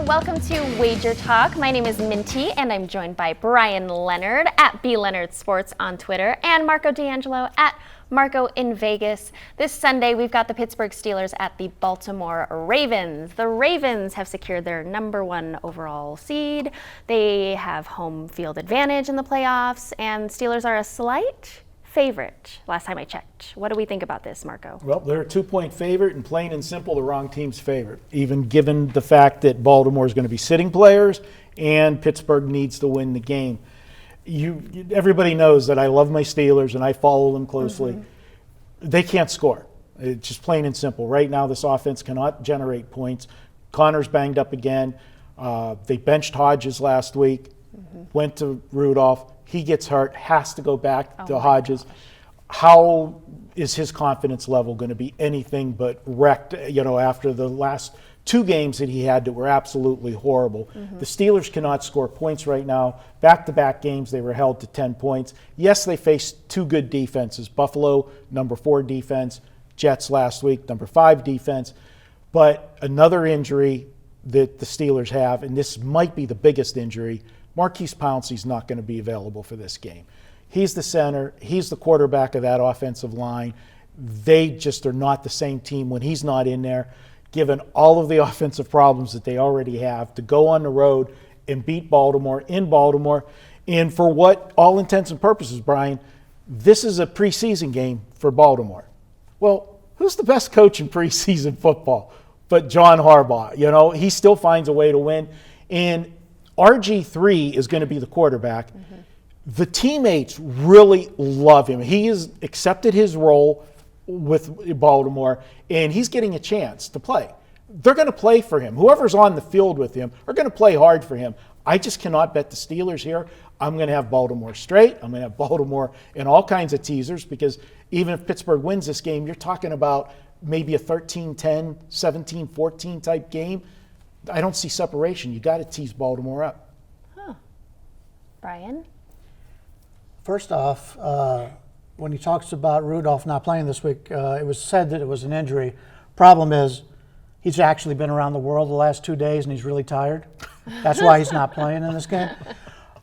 and welcome to WagerTalk. My name is Minty, and I'm joined by Brian Leonard at B Leonard Sports on Twitter and Marco D'Angelo at Marco in Vegas. This Sunday, we've got the Pittsburgh Steelers at the Baltimore Ravens. The Ravens have secured their #1 overall seed. They have home field advantage in the playoffs, and Steelers are a slight favorite last time I checked. What do we think about this, Marco? Well, they're a 2-point favorite, and plain and simple, the wrong team's favorite, even given the fact that Baltimore is going to be sitting players and Pittsburgh needs to win the game. Everybody knows that I love my Steelers and I follow them closely. Mm-hmm. They can't score. It's just plain and simple. Right now, this offense cannot generate points. Connor's banged up again. They benched Hodges last week, went to Rudolph. He gets hurt, has to go back to Hodges. Gosh. How is his confidence level going to be anything but wrecked, after the last 2 games that he had that were absolutely horrible? Mm-hmm. The Steelers cannot score points right now. Back-to-back games, they were held to 10 points. Yes, they faced 2 good defenses. Buffalo, number 4 defense. Jets last week, number 5 defense. But another injury that the Steelers have, and this might be the biggest injury, Marquise Pouncey's not going to be available for this game. He's the center. He's the quarterback of that offensive line. They just are not the same team when he's not in there. Given all of the offensive problems that they already have, to go on the road and beat Baltimore in Baltimore, and for what all intents and purposes, Brian, this is a preseason game for Baltimore. Well, who's the best coach in preseason football but John Harbaugh? He still finds a way to win. And RG3 is going to be the quarterback. Mm-hmm. The teammates really love him. He has accepted his role with Baltimore, and he's getting a chance to play. They're going to play for him. Whoever's on the field with him are going to play hard for him. I just cannot bet the Steelers here. I'm going to have Baltimore straight. I'm going to have Baltimore in all kinds of teasers, because even if Pittsburgh wins this game, you're talking about maybe a 13-10, 17-14 type game. I don't see separation. You got to tease Baltimore up. Huh. Brian? First off, when he talks about Rudolph not playing this week, it was said that it was an injury. Problem is, he's actually been around the world the last 2 days and he's really tired. That's why he's not playing in this game.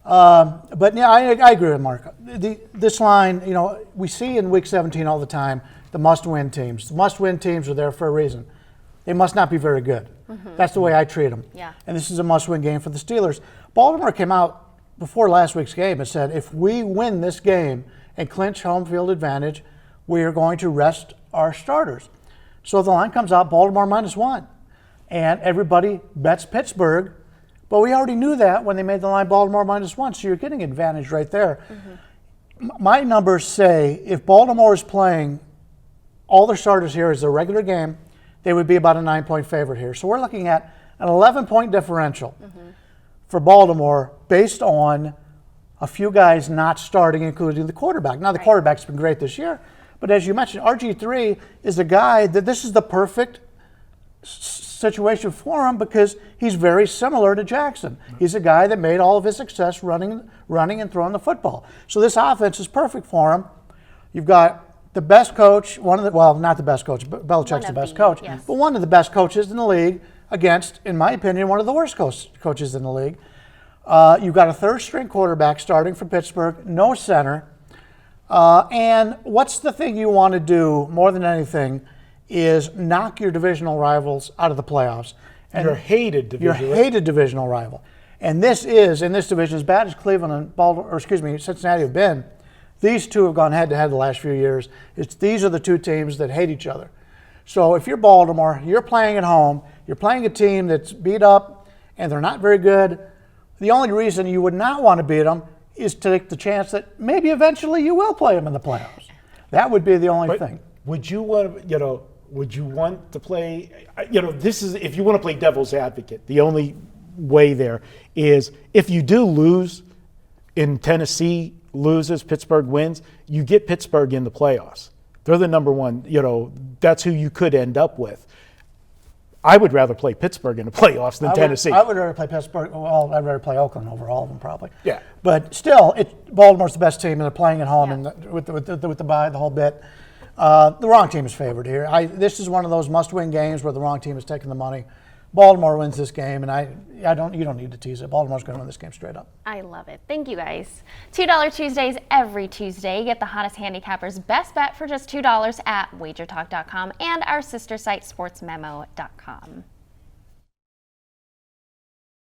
But yeah, I agree with Mark. This line, we see in Week 17 all the time, the must-win teams. The must-win teams are there for a reason. They must not be very good. Mm-hmm. That's the way I treat them. Yeah. And this is a must-win game for the Steelers. Baltimore came out before last week's game and said, if we win this game and clinch home field advantage, we are going to rest our starters. So the line comes out, Baltimore -1. And everybody bets Pittsburgh. But we already knew that when they made the line Baltimore -1. So you're getting advantage right there. Mm-hmm. My numbers say if Baltimore is playing all their starters here as a regular game, they would be about a 9-point favorite here. So we're looking at an 11-point differential for Baltimore based on a few guys not starting, including the quarterback. Now, the quarterback's been great this year, but as you mentioned, RG3 is a guy that this is the perfect situation for him because he's very similar to Jackson. He's a guy that made all of his success running and throwing the football. So this offense is perfect for him. You've got the best coach, not the best coach, Belichick's the best coach, yes, but one of the best coaches in the league against, in my opinion, one of the worst coaches in the league. You've got a third-string quarterback starting for Pittsburgh, no center. And what's the thing you want to do more than anything is knock your divisional rivals out of the playoffs. And your hated divisional rival. And this is, in this division, as bad as Cleveland and Cincinnati have been, these two have gone head-to-head the last few years. These are the two teams that hate each other. So if you're Baltimore, you're playing at home, you're playing a team that's beat up, and they're not very good, the only reason you would not want to beat them is to take the chance that maybe eventually you will play them in the playoffs. That would be the only thing. Would you want to play, this is, if you want to play devil's advocate, the only way there is if you do lose in Tennessee, loses, Pittsburgh wins, you get Pittsburgh in the playoffs. They're the #1, that's who you could end up with. I would rather play Pittsburgh in the playoffs than Tennessee. I would rather play Pittsburgh. Well, I'd rather play Oakland over all of them probably. Yeah. But still, Baltimore's the best team, and they're playing at home and with the bye, the whole bit. The wrong team is favored here. This is one of those must-win games where the wrong team is taking the money. Baltimore wins this game, and you don't need to tease it. Baltimore's going to win this game straight up. I love it. Thank you, guys. $2 Tuesdays every Tuesday. Get the hottest handicappers' best bet for just $2 at WagerTalk.com and our sister site, SportsMemo.com.